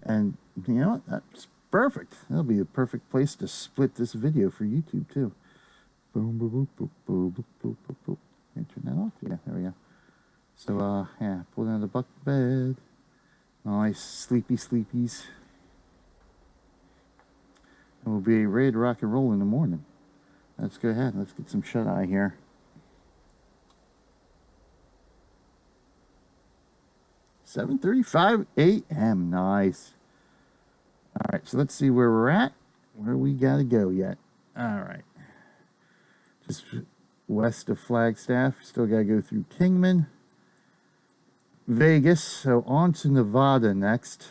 And you know what? That's perfect. That'll be a perfect place to split this video for YouTube too. Boom, boom, boom, boom, boom, boom, boom, boom, boom. Can I turn that off? Yeah, there we go. So, yeah, pull down the bucket bed. Nice, sleepy sleepies. And we'll be ready to rock and roll in the morning. Let's go ahead. Let's get some shut-eye here. "7:35 a.m. Nice. All right, so let's see where we're at. Where we gotta go yet? All right. Just west of Flagstaff. Still gotta go through Kingman, Vegas. So on to Nevada next.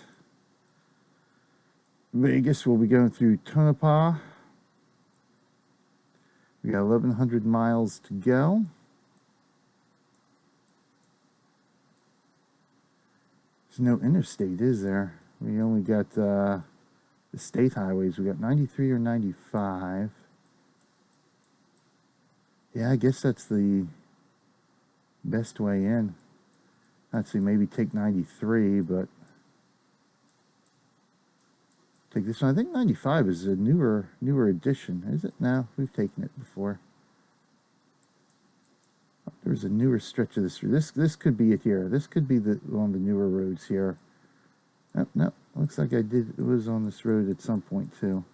Vegas, we'll be going through Tonopah. We got 1,100 miles to go. There's no interstate, is there? We only got the state highways. We got 93 or 95. Yeah, I guess that's the best way in. Actually, maybe take 93, but take this one. I think 95 is a newer edition. Is it? No, we've taken it before. There's a newer stretch of this. This could be it here. This could be one of the newer roads here. Oh, no, looks like it was on this road at some point too.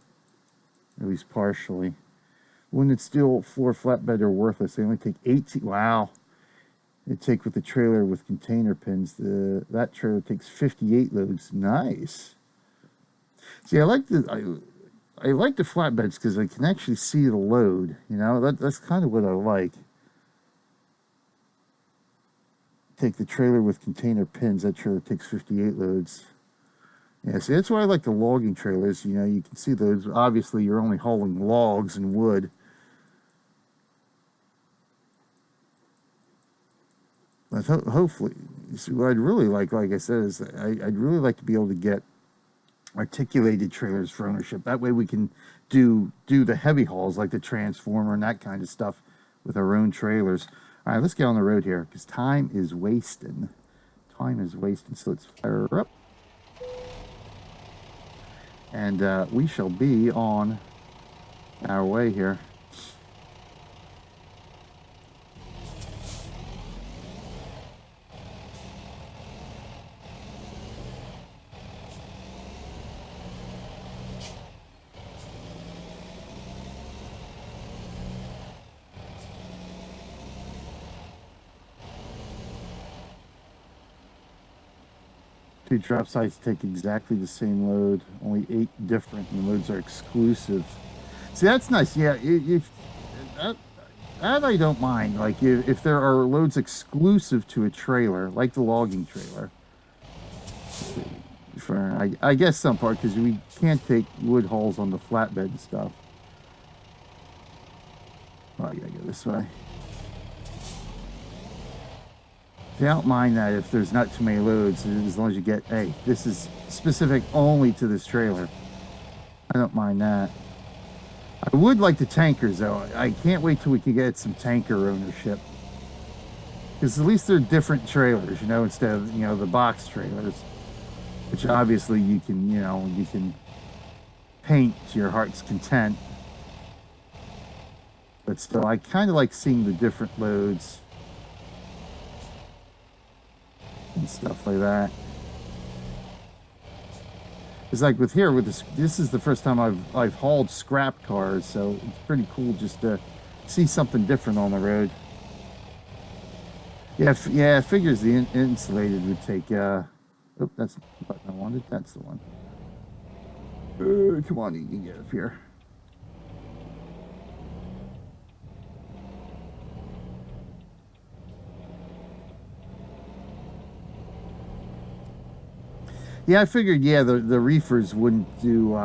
At least partially. Wouldn't it still floor flatbed are worthless? They only take 18. Wow. They take with the trailer with container pins. That trailer takes 58 loads. Nice. See, I like the flatbeds because I can actually see the load. You know, that's kind of what I like. Take the trailer with container pins. That trailer takes 58 loads. Yeah, see, that's why I like the logging trailers. You know, you can see those. Obviously, you're only hauling logs and wood. But hopefully, see, what I'd really like I said, is I'd really like to be able to get articulated trailers for ownership. That way we can do the heavy hauls like the transformer and that kind of stuff with our own trailers. All right, let's get on the road here because time is wasting. Time is wasting, so let's fire her up. And we shall be on our way here. Two drop sites take exactly the same load, only 8 different, and the loads are exclusive. See, that's nice. Yeah, that I don't mind. Like if there are loads exclusive to a trailer, like the logging trailer. For I guess some part because we can't take wood hauls on the flatbed and stuff. Oh, I gotta go this way. I don't mind that if there's not too many loads, as long as you get, hey, this is specific only to this trailer. I don't mind that. I would like the tankers, though. I can't wait till we can get some tanker ownership. Because at least they're different trailers, you know, instead of, you know, the box trailers. Which obviously you can, you know, you can paint to your heart's content. But still, I kind of like seeing the different loads. And stuff like that. It's like with here, with this is the first time I've hauled scrap cars, so it's pretty cool just to see something different on the road. Yeah, yeah. It figures the insulated would take. Oh, that's the button I wanted. That's the one. Come on, you can get up here. Yeah, I figured, yeah, the reefers wouldn't do,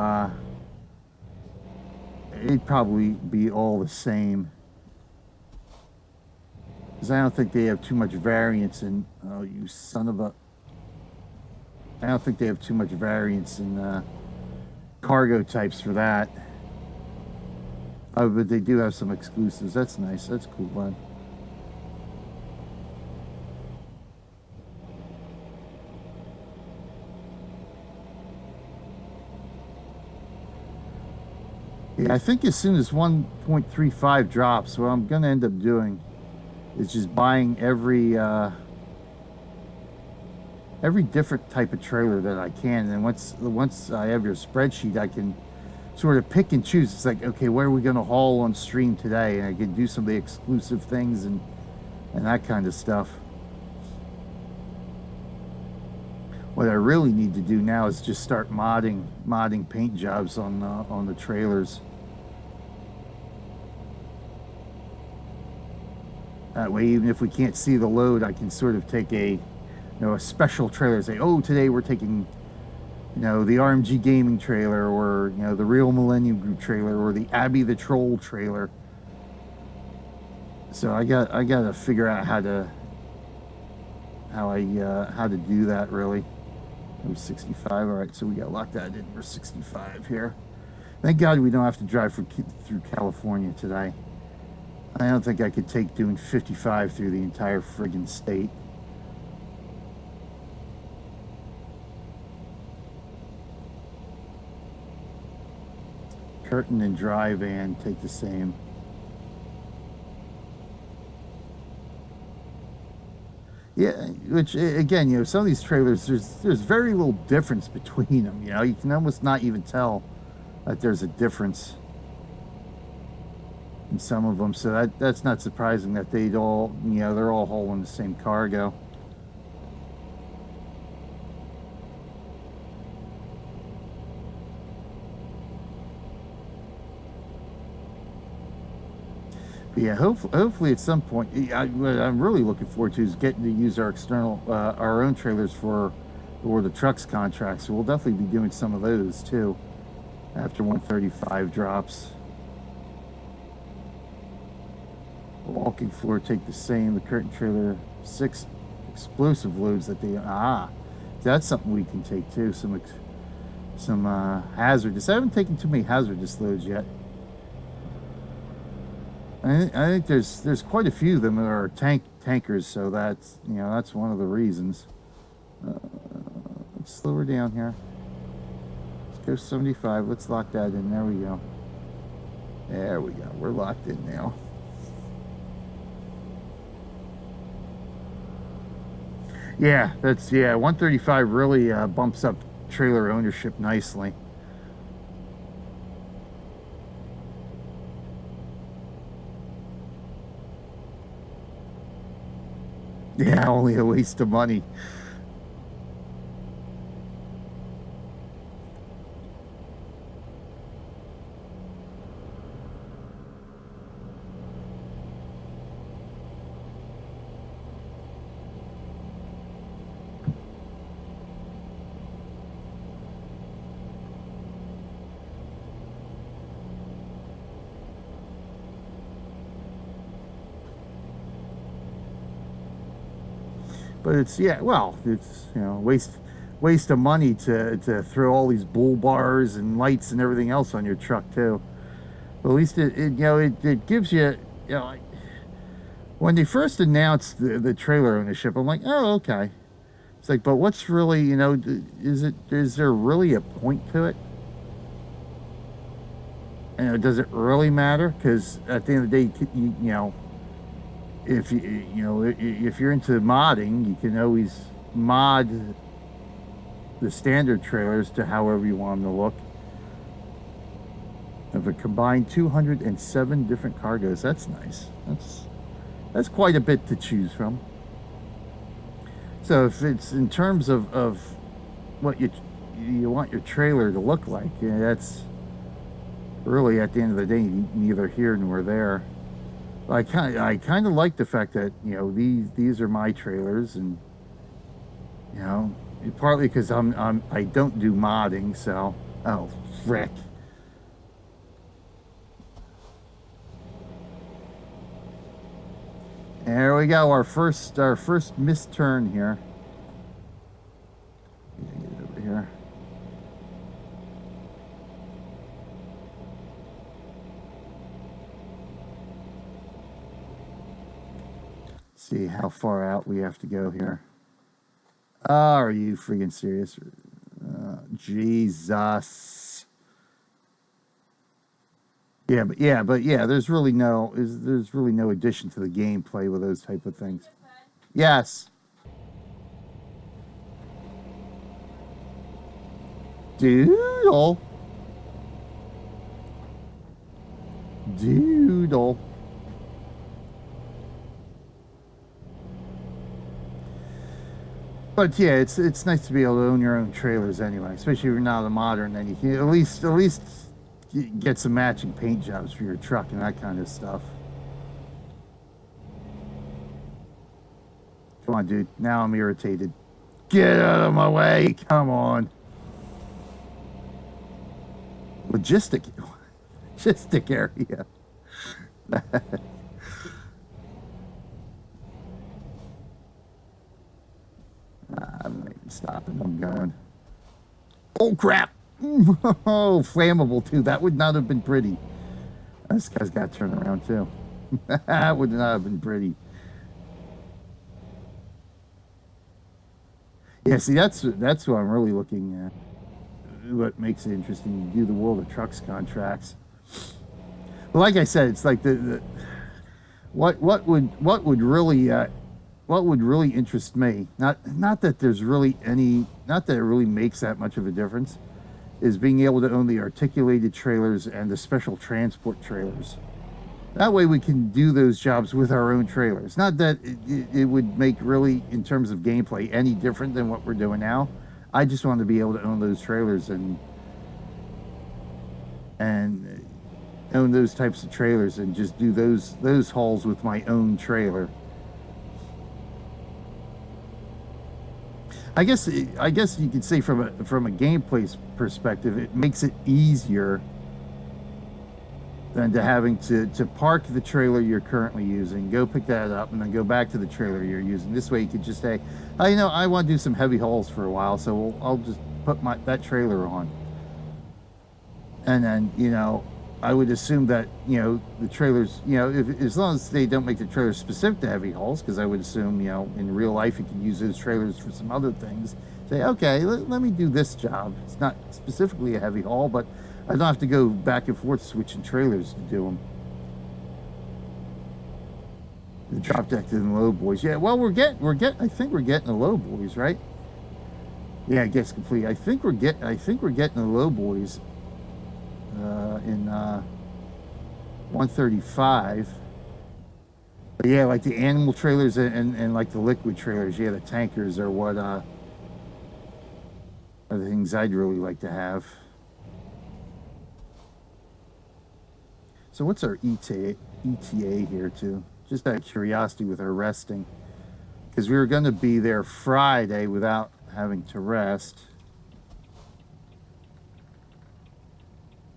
it'd probably be all the same. Because I don't think they have too much variance in, oh, you son of a, I don't think they have too much variance in cargo types for that. Oh, but they do have some exclusives. That's nice. That's cool, bud. Yeah, I think as soon as 1.35 drops, what I'm going to end up doing is just buying every different type of trailer that I can. And once I have your spreadsheet, I can sort of pick and choose. It's like, okay, what are we going to haul on stream today? And I can do some of the exclusive things and that kind of stuff. What I really need to do now is just start modding paint jobs on the trailers. That way, even if we can't see the load, I can sort of take a special trailer and say, oh, today we're taking, the RMG Gaming trailer, or, the Real Millennium Group trailer, or the Abby the Troll trailer. So I got to figure out how to do that, really. It was 65. All right, so we got locked out in. We're 65 here. Thank God we don't have to drive through California today. I don't think I could take doing 55 through the entire friggin' state. Curtain and dry van take the same. Yeah, which again, some of these trailers, there's very little difference between them. You can almost not even tell that there's a difference in some of them. So that's not surprising that they'd all, they're all hauling the same cargo. But yeah, hopefully at some point, what I'm really looking forward to is getting to use our own trailers for the trucks contracts. So we'll definitely be doing some of those too after 135 drops. The walking floor take the same. The curtain trailer, 6 explosive loads that that's something we can take too. Some hazardous. I haven't taken too many hazardous loads yet. I think there's quite a few of them that are tankers, so that's that's one of the reasons. Let's slow her down here. Let's go 75. Let's lock that in. There we go. There we go. We're locked in now. Yeah, 135 really bumps up trailer ownership nicely. Yeah, only a waste of money. But it's waste of money to throw all these bull bars and lights and everything else on your truck too. But at least it gives you, when they first announced the trailer ownership, I'm like, oh, okay. It's like, but what's really, is there really a point to it? Does it really matter? Because at the end of the day, if if you're into modding, you can always mod the standard trailers to however you want them to look. Of a combined 207 different cargoes. That's nice. That's quite a bit to choose from. So if it's in terms of what you want your trailer to look like, that's really, at the end of the day, neither here nor there. I kind of like the fact that these are my trailers, and partly because I don't do modding, so oh frick. There we go, our first missed turn here. Get it over here. See how far out we have to go here. Oh, are you freaking serious? Jesus. Yeah, there's really there's really no addition to the gameplay with those type of things. Yes. Doodle. Doodle. But yeah, it's nice to be able to own your own trailers anyway, especially if you're not a modern. Then you can at least get some matching paint jobs for your truck and that kind of stuff. Come on, dude. Now I'm irritated. Get out of my way. Come on. Logistic area. I'm not even stopping. I'm going. Oh, crap. Oh, flammable, too. That would not have been pretty. This guy's got to turn around, too. That would not have been pretty. Yeah, see, that's what I'm really looking at. What makes it interesting to do the World of Trucks contracts. But like I said, it's like what would really interest me. Not that there's really any, not that it really makes that much of a difference, is being able to own the articulated trailers and the special transport trailers. That way we can do those jobs with our own trailers. Not that it would make really, in terms of gameplay, any different than what we're doing now. I just want to be able to own those trailers and own those types of trailers and just do those hauls with my own trailer. I guess you could say from a gameplay perspective, it makes it easier than to having to park the trailer you're currently using, go pick that up, and then go back to the trailer you're using. This way you could just say, oh, you know, I want to do some heavy hauls for a while, so I'll just put that trailer on. And then, you know, I would assume that, you know, the trailers, you know, as long as they don't make the trailers specific to heavy hauls, because I would assume, you know, in real life you can use those trailers for some other things. Say, okay, let me do this job. It's not specifically a heavy haul, but I don't have to go back and forth switching trailers to do them. The drop deck and the low boys. Yeah, well, I think we're getting the low boys, right? Yeah, it gets complete. I think we're getting the low boys in 135. But yeah, like the animal trailers and like the liquid trailers. Yeah, the tankers are what are the things I'd really like to have. So what's our ETA here too? Just out of curiosity with our resting. Because we were going to be there Friday without having to rest.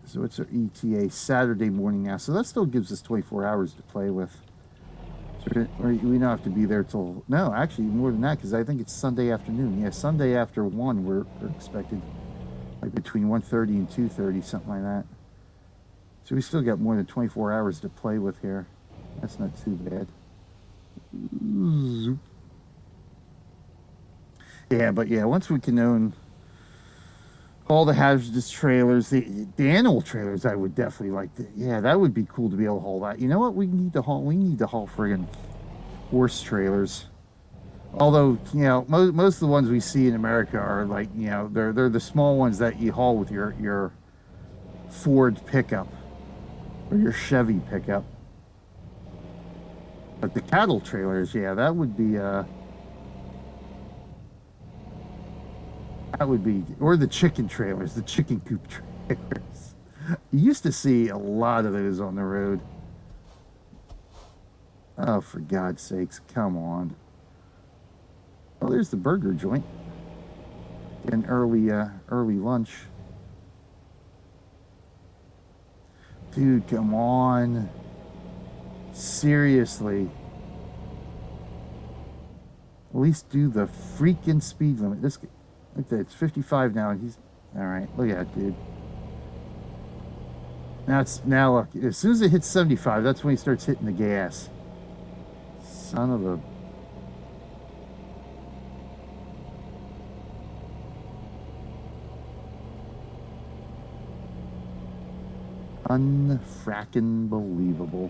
So what's our ETA? Saturday morning now. So that still gives us 24 hours to play with. So we don't have to be there till... No, actually more than that, because I think it's Sunday afternoon. Yeah, Sunday after 1 we're expected. Like between 1:30 and 2:30, something like that. So we still got more than 24 hours to play with here. That's not too bad. Yeah, but yeah, once we can own all the hazardous trailers, the animal trailers, I would definitely like to. Yeah, that would be cool to be able to haul that. You know what? We need to haul friggin' horse trailers. Although, you know, most of the ones we see in America are like, you know, they're the small ones that you haul with your Ford pickup or your Chevy pickup. But the cattle trailers, yeah, that would be or the chicken trailers, the chicken coop trailers. You used to see a lot of those on the road. Oh, for God's sakes, come on. Oh, there's the burger joint. An early lunch. Dude, come on. Seriously. At least do the freaking speed limit. This, look at that, it's 55 now, and he's all right. Look at that, dude. Now look. As soon as it hits 75, that's when he starts hitting the gas. Son of a. Unfrackin' believable.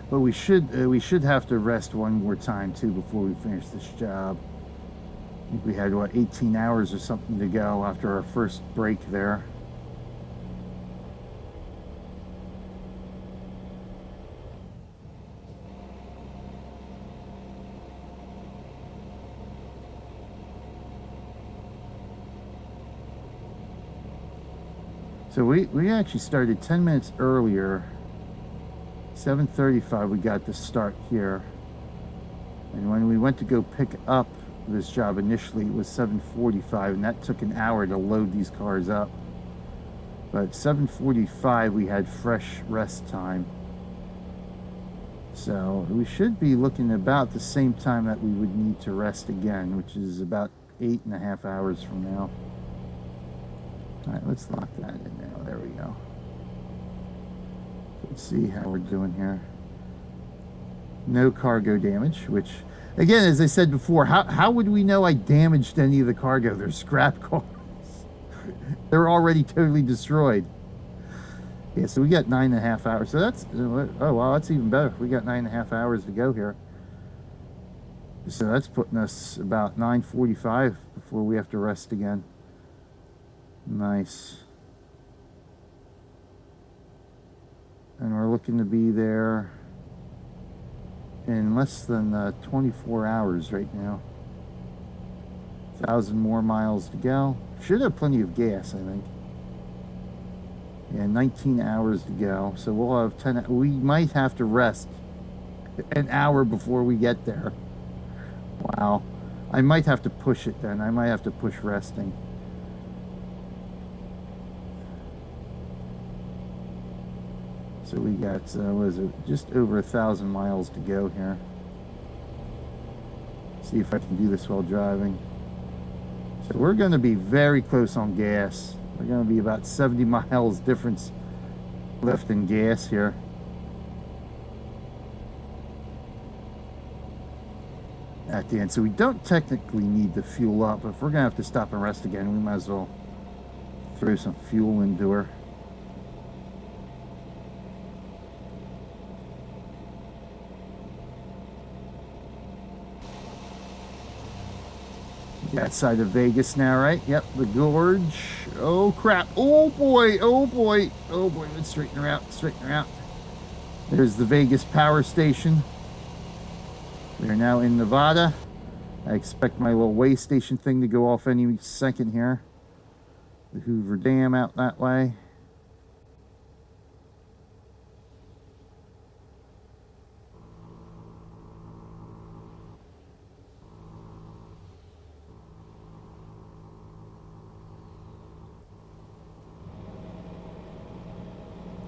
But we should have to rest one more time too before we finish this job. I think we had what 18 hours or something to go after our first break there. So we actually started 10 minutes earlier. 7:35 we got to start here. And when we went to go pick up this job initially, it was 7:45, and that took an hour to load these cars up. But 7:45 we had fresh rest time. So we should be looking about the same time that we would need to rest again, which is about 8.5 hours from now. All right, let's lock that in now. There we go. Let's see how we're doing here. No cargo damage, which, again, as I said before, how would we know I damaged any of the cargo? They're scrap cars. They're already totally destroyed. Yeah, so we got 9.5 hours. So that's, oh, wow, that's even better. We got 9.5 hours to go here. So that's putting us about 9:45 before we have to rest again. Nice. And we're looking to be there in less than 24 hours right now. 1,000 more miles to go. Should have plenty of gas, I think. Yeah, 19 hours to go. So we'll have 10. We might have to rest an hour before we get there. Wow. I might have to push it then. I might have to push resting. So we got, what is it, just over 1,000 miles to go here. See if I can do this while driving. So we're going to be very close on gas. We're going to be about 70 miles difference left in gas here. At the end. So we don't technically need to fuel up. If we're going to have to stop and rest again, we might as well throw some fuel into her. That side of Vegas now, right? Yep, the gorge. Oh crap. Oh boy, oh boy, oh boy. Let's straighten her out, straighten her out. There's the Vegas power station. We are now in Nevada. I expect my little way station thing to go off any second here. The Hoover Dam out that way.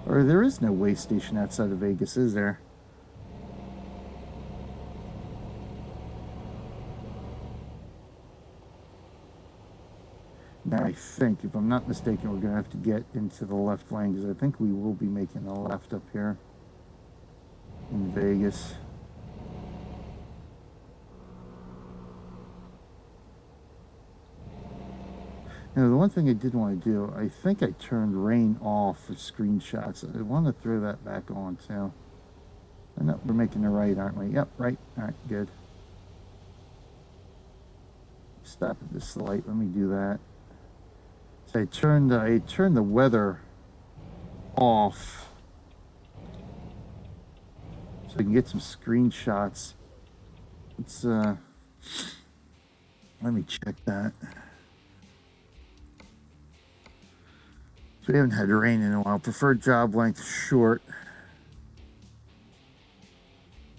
Or there is no way station outside of Vegas, is there? Now I think, if I'm not mistaken, we're going to have to get into the left lane, because I think we will be making a left up here in Vegas. Now, the one thing I did want to do, I think I turned rain off for screenshots. I want to throw that back on, too. I know we're making the right, aren't we? Yep, right. All right, good. Stop at this light. Let me do that. So I turned the weather off so I can get some screenshots. Let's let me check that. So we haven't had rain in a while. Preferred job length short.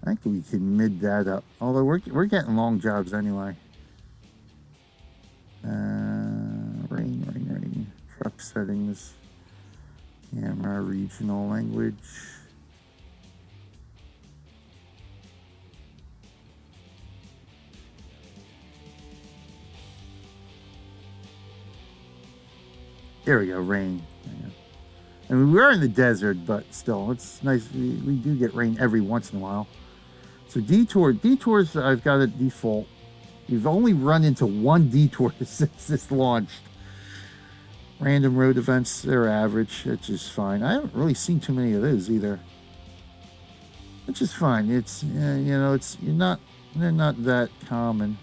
I think we can mid that up. Although we're getting long jobs anyway. Rain. Truck settings. Camera, regional language. There we go, rain. I mean, we're in the desert, but still, it's nice. We do get rain every once in a while. So detours, I've got it default. We've only run into one detour since this launched. Random road events, they're average, which is fine. I haven't really seen too many of those either, which is fine. It's you know, they're not that common.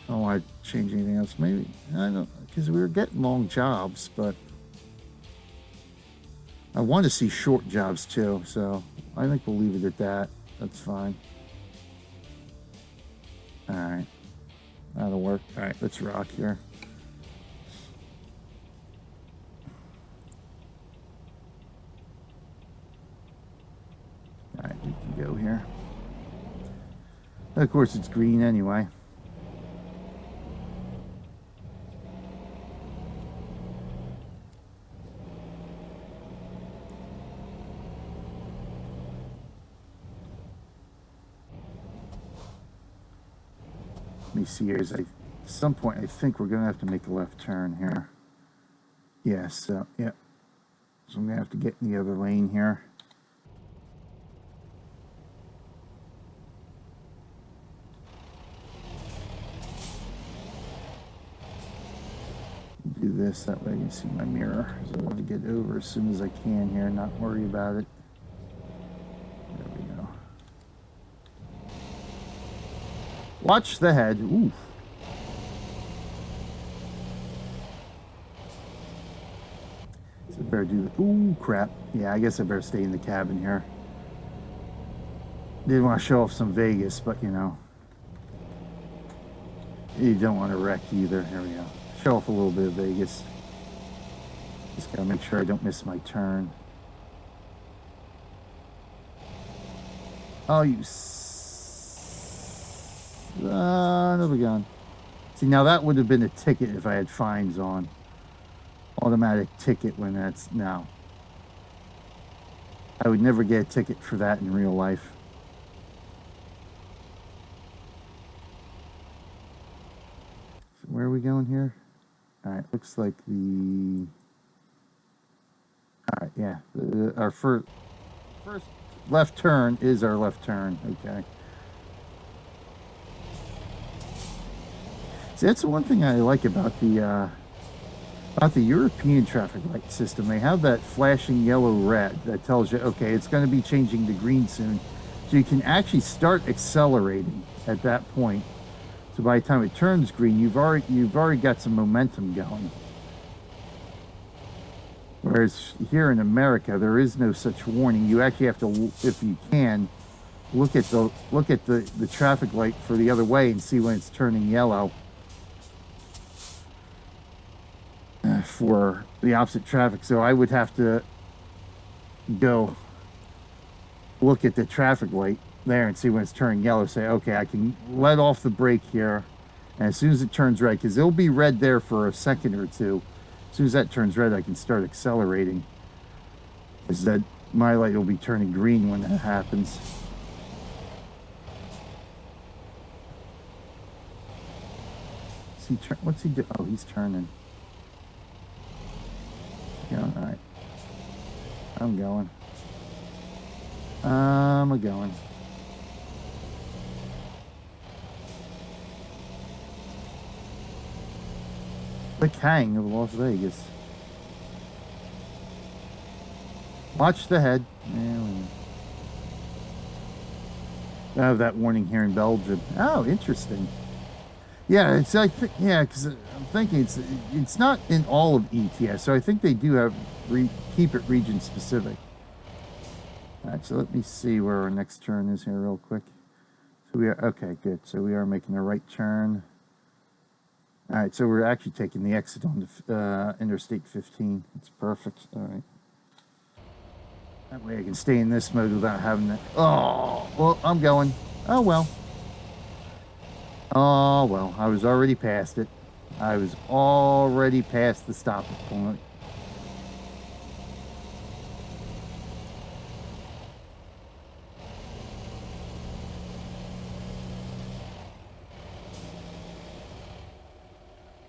I don't want to change anything else. Maybe I don't, because we were getting long jobs, but I want to see short jobs too. So I think we'll leave it at that. That's fine. All right. That'll work. All right, let's rock here. All right, we can go here. Of course, it's green anyway. Let me see here. At some point, I think we're going to have to make a left turn here. Yes, so, yeah. So I'm going to have to get in the other lane here. Do this, that way I can see my mirror. So I'm going to get over as soon as I can here, not worry about it. There we go. Watch the head. Oof. So I better do the... Ooh, crap. Yeah, I guess I better stay in the cabin here. Didn't want to show off some Vegas, but you know. You don't want to wreck either. Here we go. Show off a little bit of Vegas. Just gotta make sure I don't miss my turn. Oh, you... another gun. See, now that would have been a ticket if I had fines on. Automatic ticket when that's... No. I would never get a ticket for that in real life. So where are we going here? Alright, looks like the... Alright, yeah. Our first left turn is our left turn. Okay. See, that's the one thing I like about the European traffic light system. They have that flashing yellow-red that tells you, okay, it's going to be changing to green soon. So you can actually start accelerating at that point. So by the time it turns green, you've already got some momentum going. Whereas here in America, there is no such warning. You actually have to, if you can, look at the traffic light for the other way and see when it's turning yellow. For the opposite traffic. So I would have to go look at the traffic light there and see when it's turning yellow. Say, okay, I can let off the brake here, and as soon as it turns red, because it'll be red there for a second or two, as soon as that turns red, I can start accelerating, because that my light will be turning green when that happens. What's he do? Oh, he's turning. Yeah, all right. I'm going. I'm going. The King of Las Vegas. Watch the head. Yeah, I have that warning here in Belgium. Oh, interesting. Yeah, it's yeah, because I'm thinking it's not in all of ETS, so I think they do have keep it region specific. All right, so let me see where our next turn is here real quick. So we are okay, good. So we are making a right turn. All right, so we're actually taking the exit on the Interstate 15. It's perfect. All right. That way I can stay in this mode without having to... Oh, well, I'm going. Oh, well. Oh, well, I was already past it. I was already past the stopping point.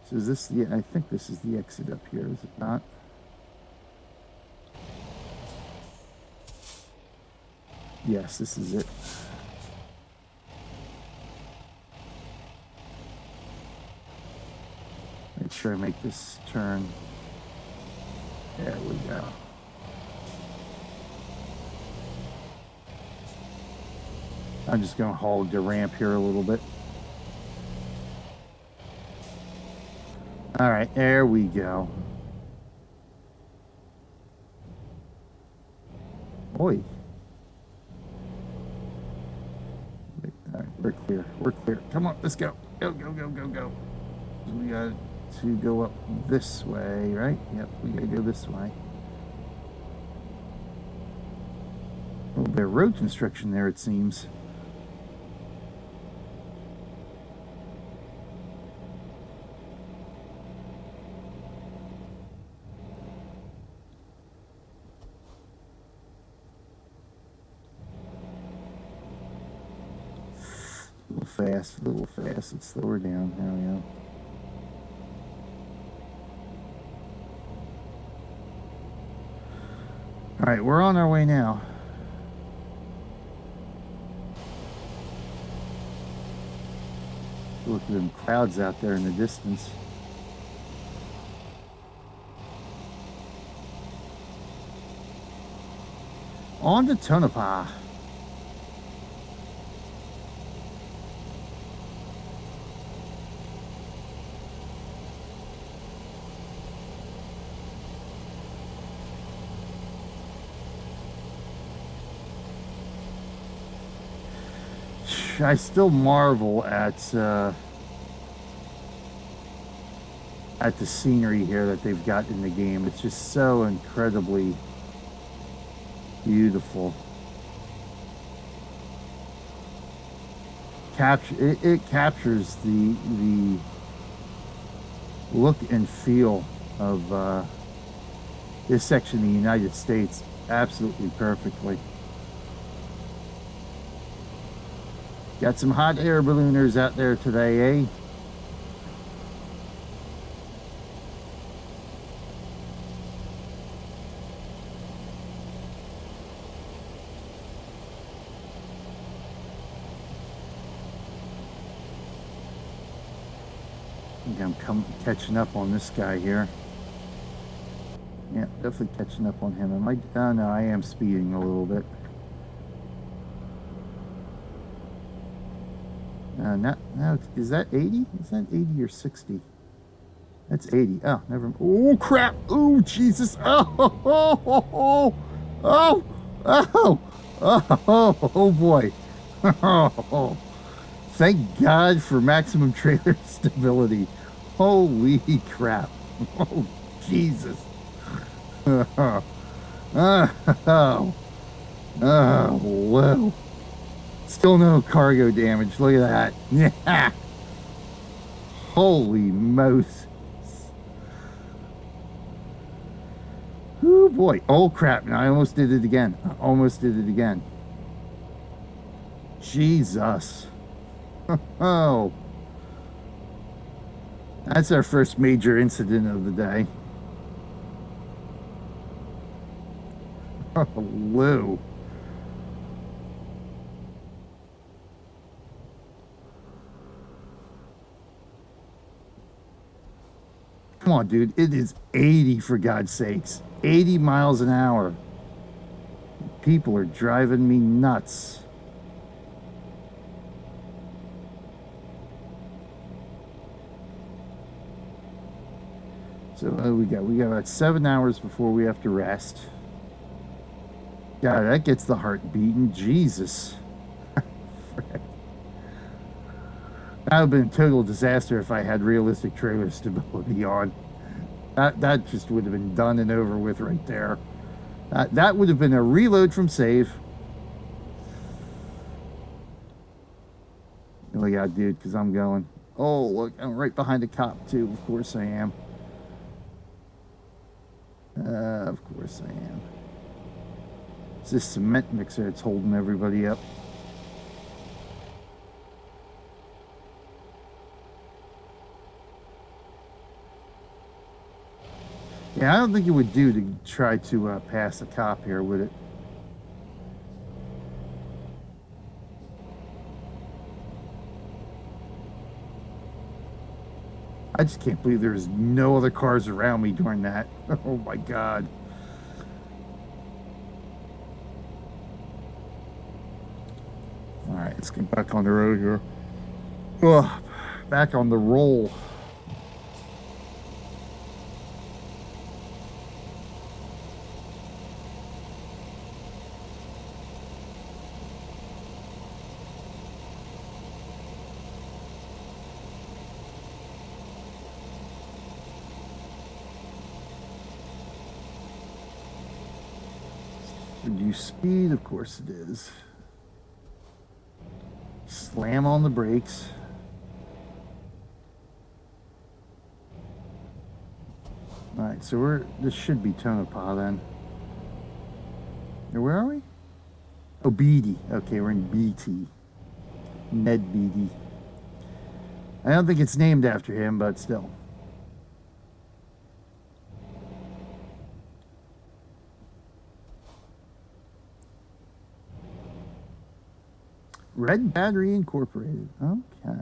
So is this the, I think this is the exit up here, is it not? Yes, this is it. Make sure I make this turn. There we go. I'm just going to hold the ramp here a little bit. All right, there we go. Boy. All right, we're clear. We're clear. Come on, let's go. Go, go, go, go, go. We got to go up this way, right? Yep, we got to go this way. A little bit of road construction there, it seems. A little fast. Let's slow her down. There we go. All right, we're on our way now. Look at them clouds out there in the distance. On to Tonopah. I still marvel at the scenery here that they've got in the game. It's just so incredibly beautiful. It captures the look and feel of this section of the United States absolutely perfectly. Got some hot air ballooners out there today, eh? I think I'm catching up on this guy here. Yeah, definitely catching up on him. Oh no, I am speeding a little bit. Now, is that 80? Is that 80 or 60? That's 80. Oh, never mind. Oh, crap. Oh, Jesus. Oh, oh, oh, oh, oh, oh, oh, boy. Oh, thank God for maximum trailer stability. Holy crap. Oh, Jesus. Oh, oh, oh, whoa. Still no cargo damage. Look at that. Yeah. Holy Moses. Oh boy. Oh crap. Now I almost did it again. Jesus. Oh. That's our first major incident of the day. Oh, Lou. Come on, dude. It is 80, for God's sakes. 80 miles an hour. People are driving me nuts. So we got about 7 hours before we have to rest. God, that gets the heart beating. Jesus. That would have been a total disaster if I had realistic trailer stability on. That just would have been done and over with right there. That would have been a reload from save. Look out, dude, because I'm going. Oh, look, I'm right behind a cop, too. Of course I am. Of course I am. It's this cement mixer that's holding everybody up. Yeah, I don't think it would do to try to pass a cop here, would it? I just can't believe there's no other cars around me during that. Oh my God. All right, let's get back on the road here. Ugh, back on the roll. Reduce speed, of course it is. Slam on the brakes. All right, so this should be Tonopah then. Or where are we? Oh, Beatty. Okay, we're in BT. Ned Beatty. I don't think it's named after him, but still. Red Battery Incorporated. Okay.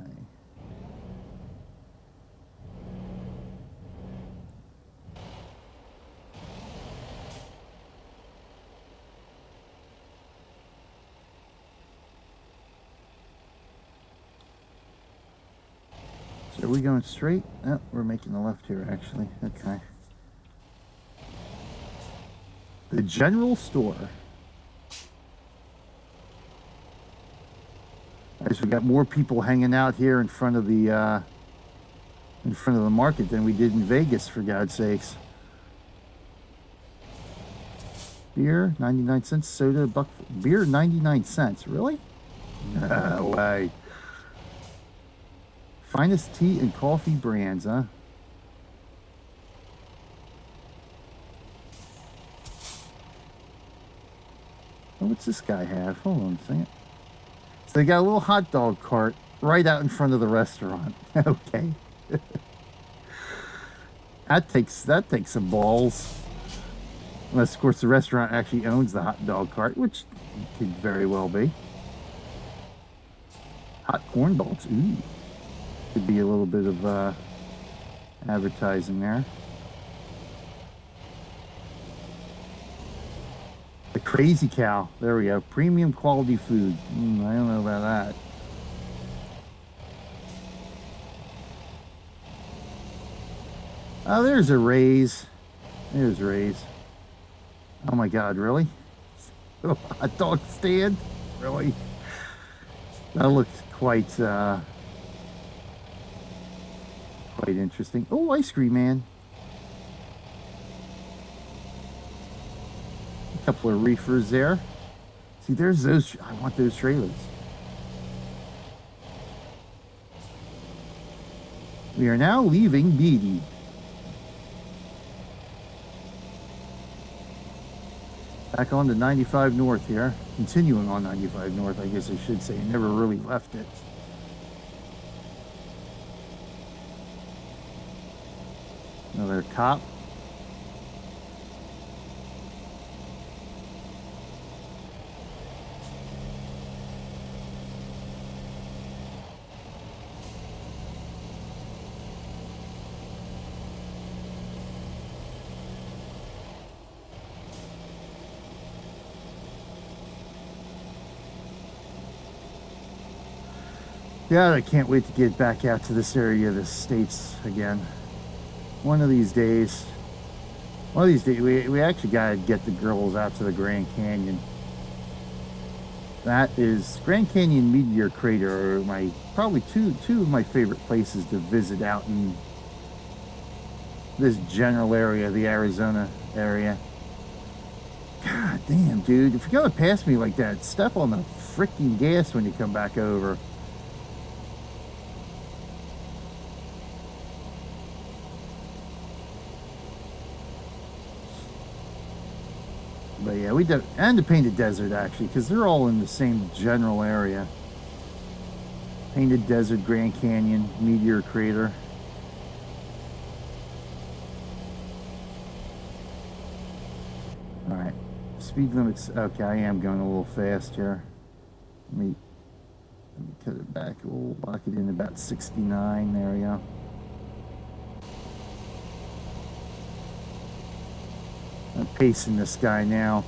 So are we going straight? Oh, we're making a left here, actually. Okay. The general store. As we got more people hanging out here in front of the market than we did in Vegas, for God's sakes. Beer 99 cents, soda buck. Beer 99 cents, really? No way. Finest tea and coffee brands, huh? Oh, what's this guy have? Hold on a second. So they got a little hot dog cart right out in front of the restaurant. Okay. that takes some balls. Unless, of course, the restaurant actually owns the hot dog cart, which could very well be. Hot corn dogs. Ooh. Could be a little bit of advertising there. The Crazy Cow. There we go. Premium quality food. I don't know about that. Oh, there's a Ray's. There's Ray's. Oh my God, really? A hot dog stand? Really? That looks quite interesting. Oh, Ice Cream Man. A couple of reefers there. See, there's those. I want those trailers. We are now leaving Beatty. Back on to 95 North here. Continuing on 95 North, I guess I should say. Never really left it. Another cop. Yeah, I can't wait to get back out to this area of the States again. One of these days, we actually got to get the girls out to the Grand Canyon. That is, Grand Canyon Meteor Crater are probably two of my favorite places to visit out in this general area, the Arizona area. God damn, dude, if you're gonna pass me like that, step on the freaking gas when you come back over. But yeah, and the Painted Desert actually, because they're all in the same general area. Painted Desert, Grand Canyon, Meteor Crater. speed limit's okay. I am going a little fast here. Let me cut it back. We'll lock it in about 69. There we go. I'm pacing this guy now.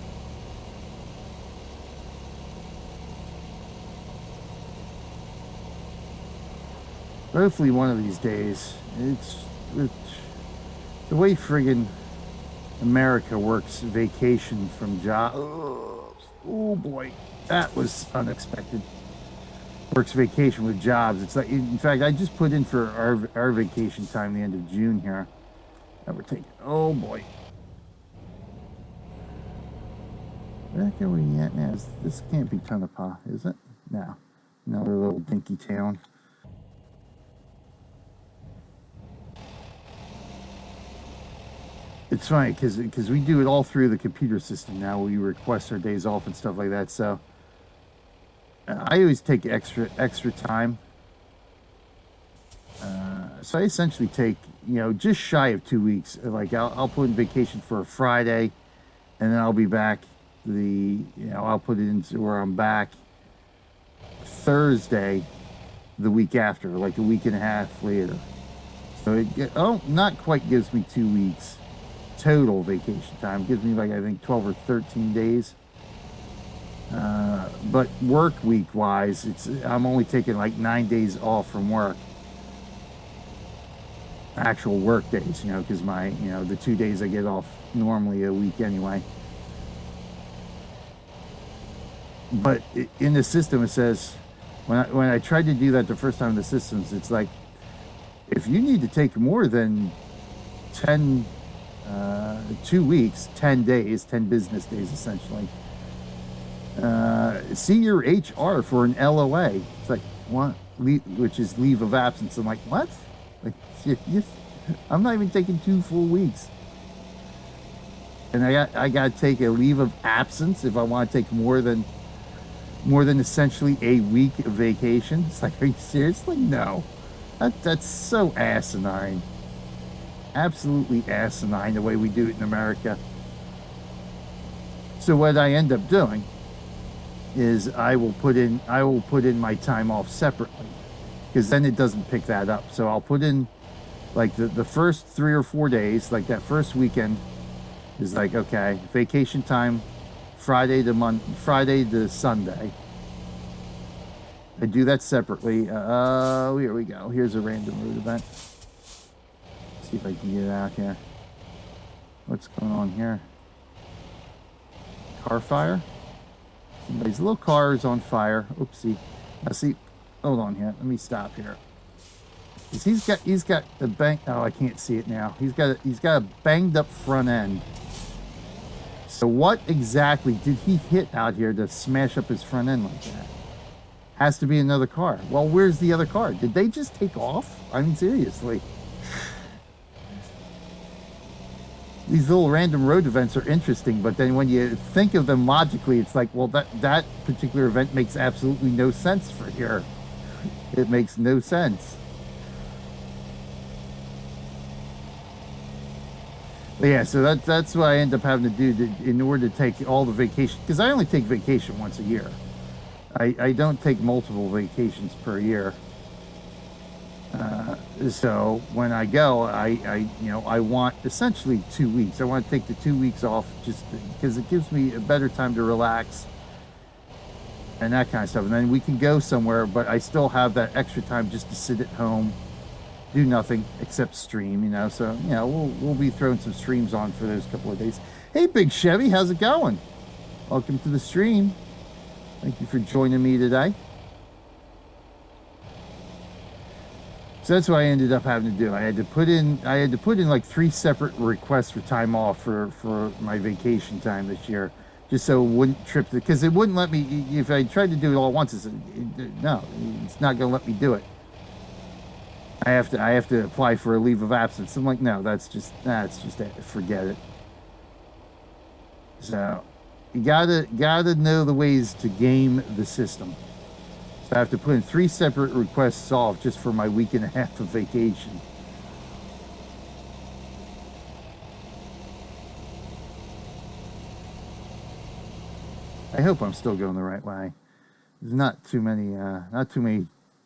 Hopefully one of these days, it's the way friggin' America works vacation from job. Oh boy, that was unexpected. Works vacation with jobs. It's like, in fact, I just put in for our vacation time the end of June here. That we're taking. Oh boy. Where the heck are we at now? This can't be Tonopah, is it? No. Another little dinky town. It's funny because we do it all through the computer system now. We request our days off and stuff like that. So I always take extra time. So I essentially take, just shy of 2 weeks. Like I'll put in vacation for a Friday, and then I'll be back. I'll put it into where I'm back Thursday, the week after, like a week and a half later. So not quite gives me 2 weeks total vacation time. It gives me like I think 12 or 13 days. But work week wise, I'm only taking like 9 days off from work. Actual work days, because the 2 days I get off normally a week anyway. But in the system it says, when I tried to do that the first time in the systems, it's like, if you need to take more than 2 weeks, 10 days, 10 business days essentially, see your HR for an LOA. It's like, what? Which is leave of absence. I'm like, what? Like, I'm not even taking 2 full weeks. And I got to take a leave of absence if I want to take more than essentially a week of vacation. It's like, are you serious? Like, no. That's so asinine. Absolutely asinine the way we do it in America. So what I end up doing is I will put in my time off separately, because then it doesn't pick that up. So I'll put in like the first 3 or 4 days, like that first weekend is like, okay, vacation time, Friday to Sunday. I do that separately. Here we go. Here's a random route event. Let's see if I can get it out here. What's going on here? Car fire? Somebody's little car is on fire. Oopsie. Now see, hold on here. Let me stop here. He's got a bang. Oh, I can't see it now. He's got a banged up front end. So what exactly did he hit out here to smash up his front end like that? Has to be another car. Well, where's the other car? Did they just take off? I mean, seriously. These little random road events are interesting, but then when you think of them logically, it's like, well, that particular event makes absolutely no sense for here. It makes no sense. But yeah, so that's what I end up having to do in order to take all the vacation, because I only take vacation once a year. I don't take multiple vacations per year. So when I go, I want essentially 2 weeks. I want to take the 2 weeks off just because it gives me a better time to relax and that kind of stuff. And then we can go somewhere, but I still have that extra time just to sit at home, do nothing except stream, So, we'll be throwing some streams on for those couple of days. Hey, Big Chevy, how's it going? Welcome to the stream. Thank you for joining me today. So that's what I ended up having to do. I had to put in like 3 separate requests for time off for my vacation time this year, just so it wouldn't trip, because it wouldn't let me. If I tried to do it all at once, it's not going to let me do it. I have to apply for a leave of absence. I'm like, no, that's just forget it. So you gotta know the ways to game the system. So I have to put in 3 separate requests off just for my week and a half of vacation. I hope I'm still going the right way. There's not too many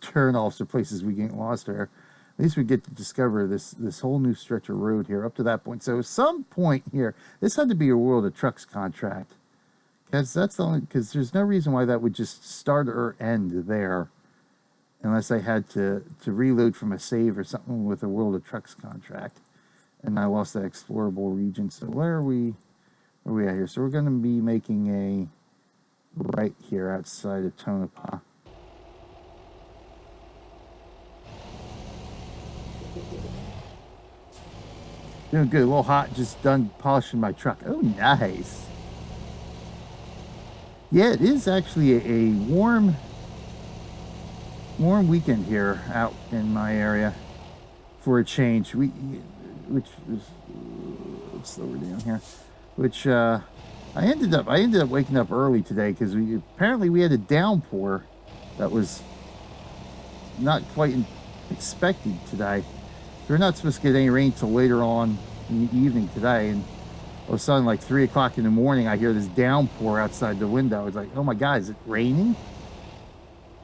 turnoffs or places we get lost there. At least we get to discover this whole new stretch of road here up to that point. So at some point here, this had to be a World of Trucks contract. Because there's no reason why that would just start or end there. Unless I had to reload from a save or something with a World of Trucks contract. And I lost that explorable region. So where are we at here? So we're going to be making a right here outside of Tonopah. Doing good, a little hot, just done polishing my truck. Oh, nice. Yeah, it is actually a warm weekend here out in my area for a change. Which is, let's slow down here. Which I ended up waking up early today because apparently we had a downpour that was not quite expected today. We're not supposed to get any rain till later on in the evening today, and all of a sudden, like 3 o'clock in the morning, I hear this downpour outside the window. It's like, oh my God, is it raining?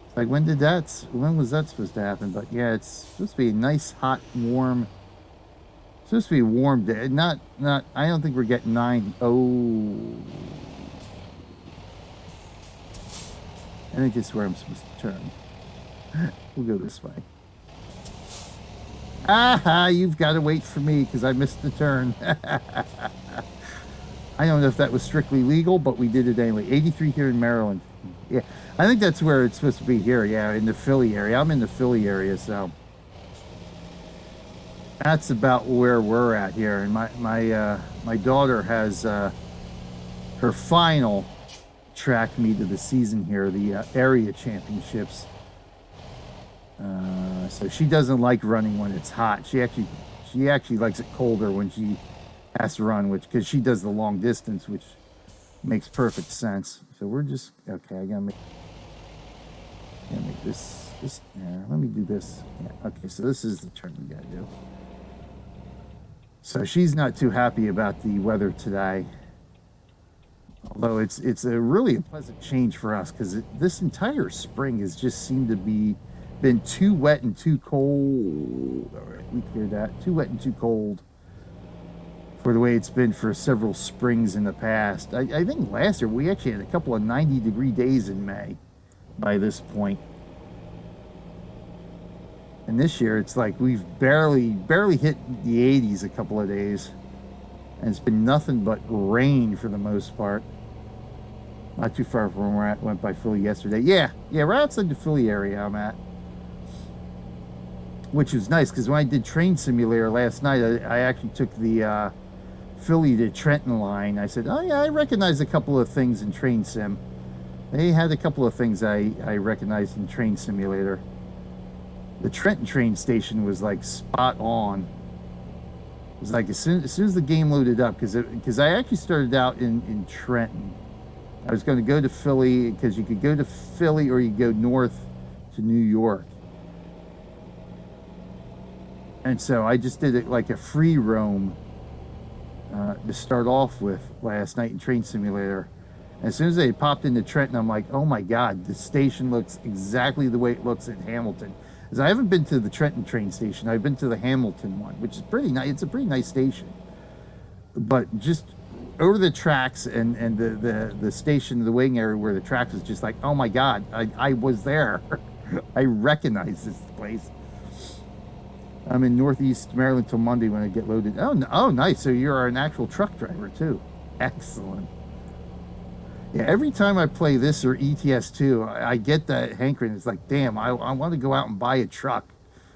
It's like, when was that supposed to happen? But yeah, it's supposed to be a nice, hot, warm. It's supposed to be a warm day. Not. I don't think we're getting 90. Oh, I think this is where I'm supposed to turn. We'll go this way. Aha, you've got to wait for me because I missed the turn. I don't know if that was strictly legal, but we did it anyway. 83 here in Maryland. Yeah, I think that's where it's supposed to be here. Yeah, in the Philly area. I'm in the Philly area, so that's about where we're at here. And my daughter has her final track meet of the season here, the area championships. So she doesn't like running when it's hot. She actually likes it colder when she has to run, because she does the long distance, which makes perfect sense. So we're just okay. I gotta make this. Yeah, let me do this. Yeah, okay, so this is the turn we gotta do. So she's not too happy about the weather today. Although it's a really pleasant change for us, because this entire spring has just seemed to been too wet and too cold. All right, we cleared that. Too wet and too cold for the way it's been for several springs in the past. I think last year we actually had a couple of 90-degree days in May by this point. And this year it's like we've barely hit the 80s a couple of days. And it's been nothing but rain for the most part. Not too far from where I went by Philly yesterday. Yeah, right outside the Philly area I'm at. Which was nice, because when I did Train Simulator last night, I actually took the Philly to Trenton line. I said, oh yeah, I recognize a couple of things in Train Sim. They had a couple of things I recognized in Train Simulator. The Trenton train station was like spot on. It was like as soon as the game loaded up, because I actually started out in Trenton. I was going to go to Philly, because you could go to Philly or you could go north to New York. And so I just did it like a free roam to start off with last night in Train Simulator. And as soon as they popped into Trenton, I'm like, oh my God, the station looks exactly the way it looks in Hamilton. Because I haven't been to the Trenton train station. I've been to the Hamilton one, which is pretty nice. It's a pretty nice station. But just over the tracks and the station, the waiting area where the tracks was just like, oh my God, I was there. I recognize this place. I'm in Northeast Maryland till Monday when I get loaded. Oh, nice. So you're an actual truck driver too. Excellent. Yeah, every time I play this or ETS2, I get that hankering. It's like, damn, I want to go out and buy a truck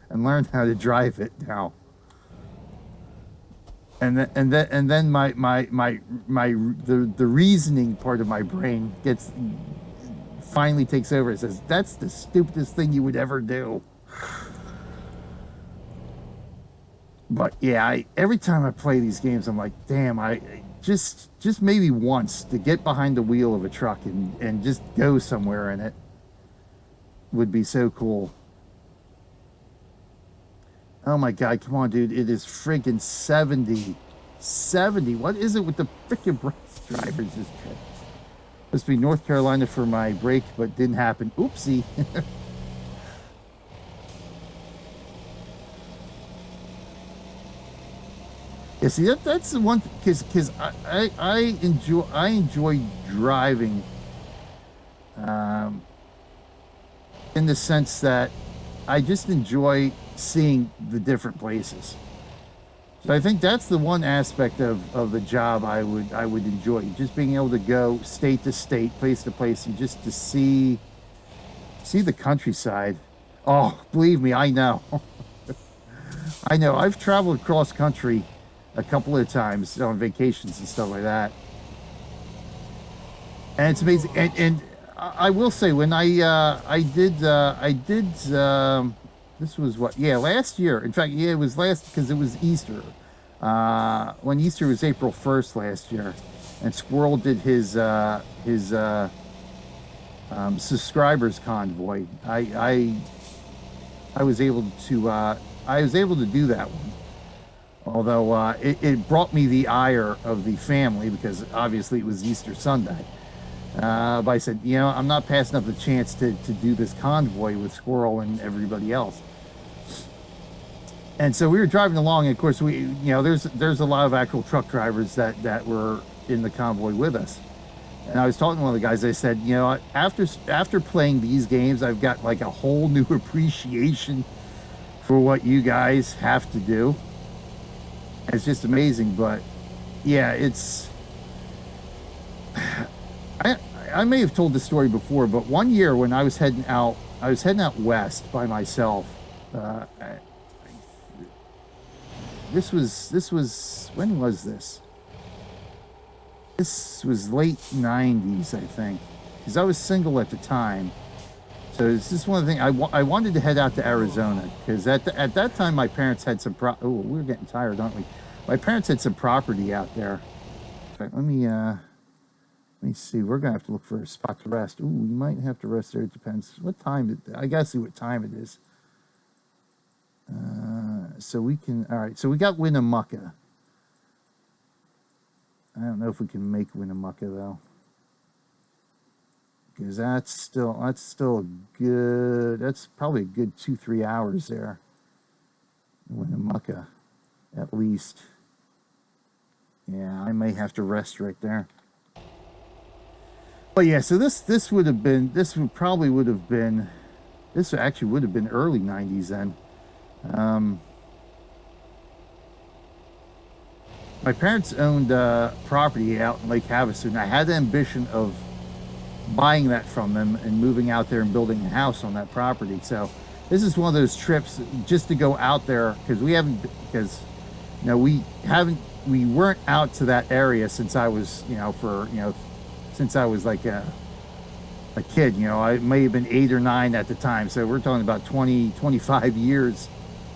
and learn how to drive it now. And then the reasoning part of my brain finally takes over. It says, that's the stupidest thing you would ever do. But yeah, every time I play these games, I'm like, damn, I just maybe once to get behind the wheel of a truck and just go somewhere in it would be so cool. Oh my God, come on, dude. It is friggin' 70. 70. What is it with the frickin' bus drivers this trip? Supposed to be North Carolina for my break, but didn't happen. Oopsie. Yeah, see that's the one because I enjoy driving, um, in the sense that I just enjoy seeing the different places. So I think that's the one aspect of the job I would enjoy, just being able to go state to state, place to place, and just to see the countryside. Oh, believe me, I know. I know. I've traveled cross country a couple of times on vacations and stuff like that, and it's amazing. And I will say, when I did this was what, yeah, last year. In fact, yeah, it was last, because it was Easter. When Easter was April 1st last year, and Squirrel did his subscribers convoy. I was able to do that one. Although it brought me the ire of the family, because obviously it was Easter Sunday. But I said, I'm not passing up the chance to do this convoy with Squirrel and everybody else. And so we were driving along, and of course there's a lot of actual truck drivers that were in the convoy with us. And I was talking to one of the guys. I said, after playing these games, I've got like a whole new appreciation for what you guys have to do. It's just amazing. But yeah, I may have told this story before, but one year when I was heading out west by myself. This was when was this? This was late 90s, I think, because I was single at the time. So this is one of the things I wanted to head out to Arizona, because at that time my parents had some we're getting tired, aren't we? My parents had some property out there. In fact, let me see. We're gonna have to look for a spot to rest. Ooh, we might have to rest there. It depends what time. I gotta see what time it is. So we can. All right. So we got Winnemucca. I don't know if we can make Winnemucca though, because that's still a good. That's probably a good 2-3 hours there. Winnemucca, at least. Yeah, I may have to rest right there. But yeah, so this actually would have been early 90s then. My parents owned property out in Lake Havasu, and I had the ambition of buying that from them and moving out there and building a house on that property. So this is one of those trips just to go out there, because we weren't out to that area since I was since I was like a kid. I may have been 8 or 9 at the time, so we're talking about 25 years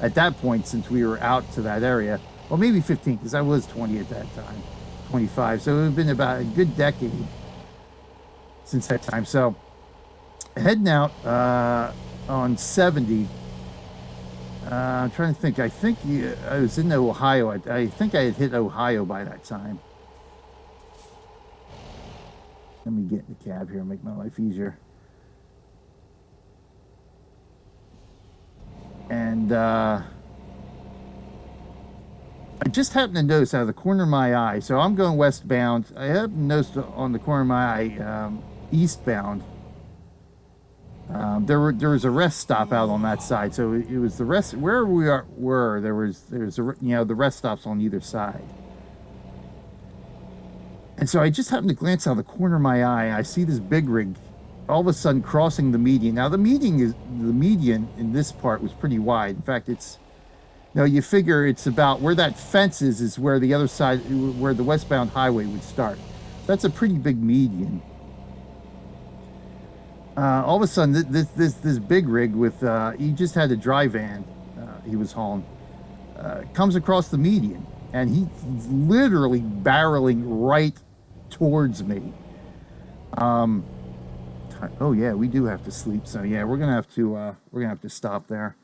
at that point since we were out to that area. Well, maybe 15, because I was 20 at that time, 25. So it would have been about a good decade since that time. So heading out on 70. I'm trying to think. I think I was in Ohio. I think I had hit Ohio by that time. Let me get in the cab here and make my life easier. And I just happened to notice out of the corner of my eye, so I'm going westbound. I happened to notice on the corner of my eye, eastbound, there was a rest stop out on that side. So it was the rest where we were. There's the rest stops on either side. And so I just happened to glance out of the corner of my eye. I see this big rig all of a sudden crossing the median. Now the median in this part was pretty wide. In fact, you figure it's about where that fence is where the other side, where the westbound highway would start. That's a pretty big median. All of a sudden, this big rig with he just had a dry van he was hauling, comes across the median, and he's literally barreling right towards me. Oh yeah, we do have to sleep, so yeah, we're gonna have to stop there.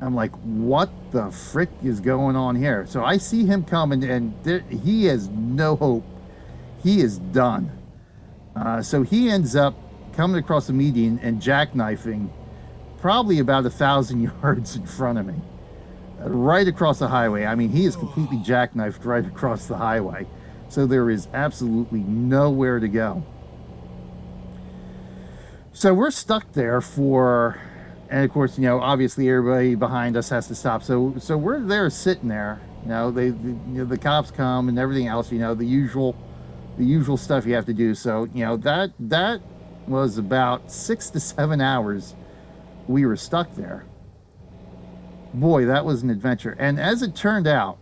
I'm like, what the frick is going on here? So I see him coming, and he has no hope. he is done. So he ends up coming across the median and jackknifing probably about 1,000 yards in front of me, right across the highway. I mean, he is completely jackknifed right across the highway. So there is absolutely nowhere to go. So we're stuck there for, and of course, you know, obviously everybody behind us has to stop. So we're there sitting there, you know, the cops come and everything else, you know, the usual stuff you have to do. So, you know, that was about 6 to 7 hours we were stuck there. Boy, that was an adventure. And as it turned out,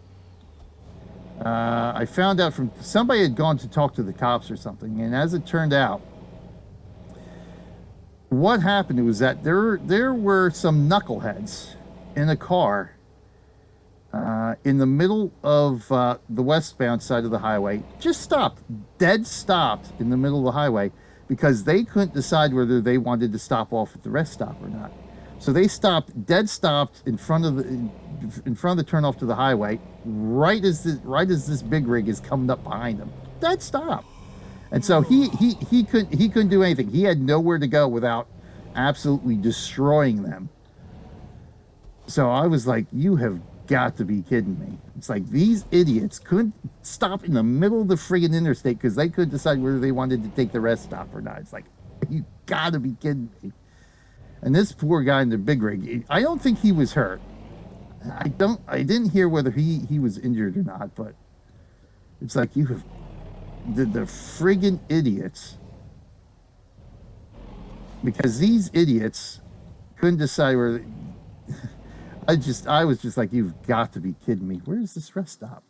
I found out from somebody had gone to talk to the cops or something. And as it turned out, what happened was that there were some knuckleheads in a car in the middle of the westbound side of the highway. Just stopped, dead stopped in the middle of the highway because they couldn't decide whether they wanted to stop off at the rest stop or not. So they stopped, dead stopped in front of the turnoff to the highway, right as this big rig is coming up behind them. Dead stop. And so he couldn't do anything. He had nowhere to go without absolutely destroying them. So I was like, you have got to be kidding me. It's like these idiots couldn't stop in the middle of the friggin' interstate because they couldn't decide whether they wanted to take the rest stop or not. It's like, you gotta be kidding me. And this poor guy in the big rig, I don't think he was hurt. I didn't hear whether he was injured or not, but it's like you have the friggin' idiots, because these idiots couldn't decide where I was just like, you've got to be kidding me. Where's this rest stop?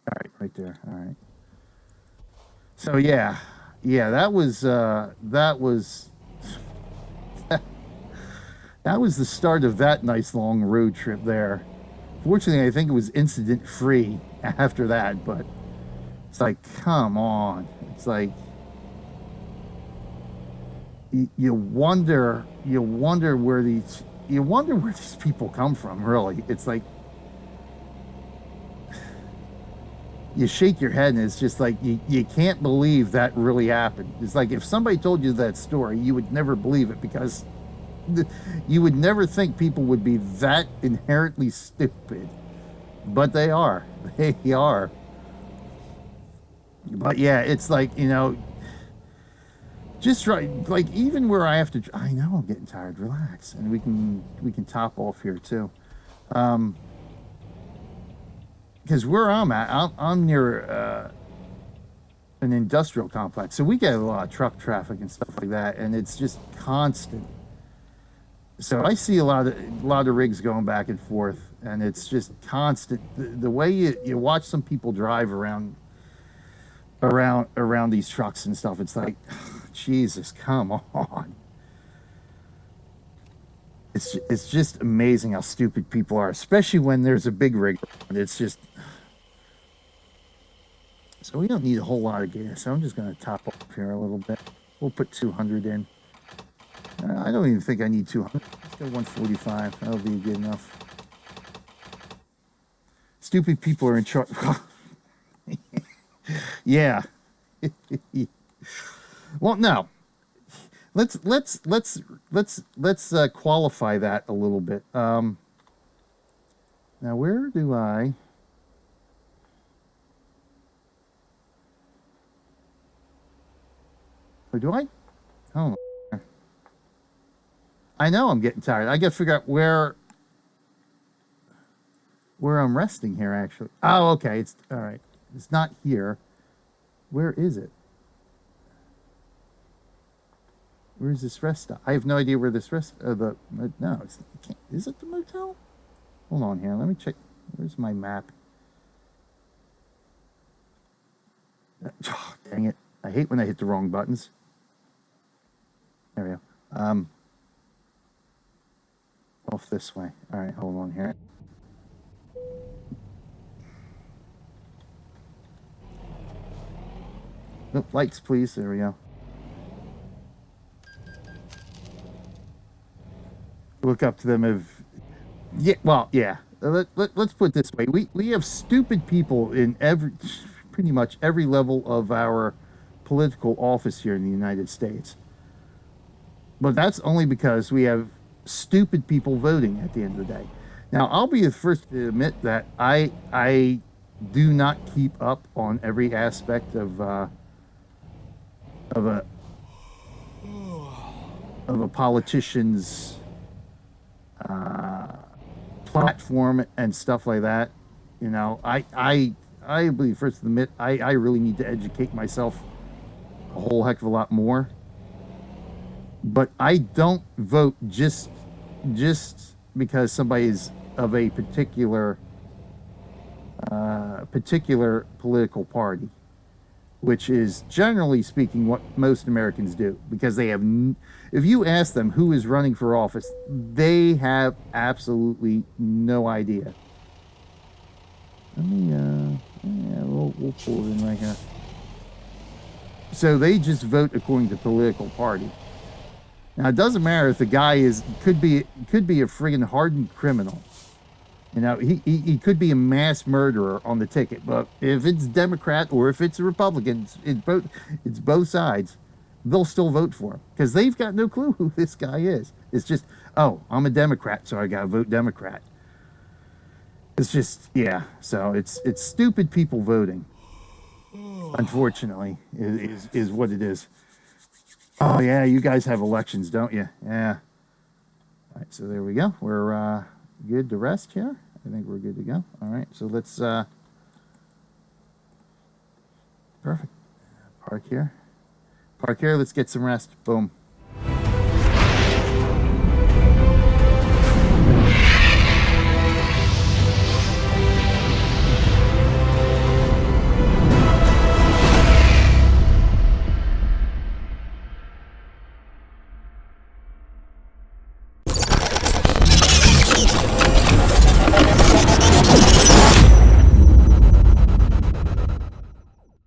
All right, right there. All right. So yeah, that was that was the start of that nice long road trip there. Fortunately, I think it was incident free after that, but it's like, come on. It's like, you wonder where these people come from, really. It's like, you shake your head and it's just like, you can't believe that really happened. It's like, if somebody told you that story, you would never believe it, because you would never think people would be that inherently stupid, but they are. They are. But yeah, it's like, you know, just right, like even where I have to, I know I'm getting tired. Relax, and we can top off here too, because where I'm at, I'm near an industrial complex, so we get a lot of truck traffic and stuff like that, and it's just constant. So I see a lot of rigs going back and forth, and it's just constant. The way you watch some people drive around these trucks and stuff, it's like, Jesus, come on. It's just amazing how stupid people are, especially when there's a big rig. It's just, so we don't need a whole lot of gas. So I'm just going to top off here a little bit. We'll put 200 in. I don't even think I need 200. Let's go 145. That'll be good enough. Stupid people are in charge. Yeah. Well, no. Let's qualify that a little bit. Now, where do I? Or do I? Oh. I know I'm getting tired. I got to figure out where I'm resting here, actually. Oh, okay. It's all right. It's not here. Where is it? Where's this rest stop? I have no idea where this rest. No, it's. Is it the motel? Hold on here. Let me check. Where's my map? Oh, dang it! I hate when I hit the wrong buttons. There we go. Off this way. All right, hold on here. Oh, lights, please. There we go. Look up to them if... Yeah, well, yeah. Let's put it this way. We have stupid people in every... pretty much every level of our political office here in the United States. But that's only because we have stupid people voting at the end of the day. Now, I'll be the first to admit that I do not keep up on every aspect of a politician's platform and stuff like that. You know, I'll be the first to admit I really need to educate myself a whole heck of a lot more. But I don't vote just because somebody is of a particular political party, which is generally speaking what most Americans do, because they have if you ask them who is running for office, they have absolutely no idea. Let me yeah, we'll pull it in right here. So they just vote according to political party. Now, it doesn't matter if the guy could be a friggin' hardened criminal. You know, he could be a mass murderer on the ticket, but if it's Democrat or if it's a Republican, it's both sides. They'll still vote for him because they've got no clue who this guy is. It's just, oh, I'm a Democrat, so I gotta vote Democrat. It's just, yeah. So it's stupid people voting. Unfortunately, is what it is. Oh yeah, you guys have elections, don't you? Yeah. All right, so there we go. We're good to rest here. I think we're good to go. All right, so let's perfect. Park here. Let's get some rest. Boom.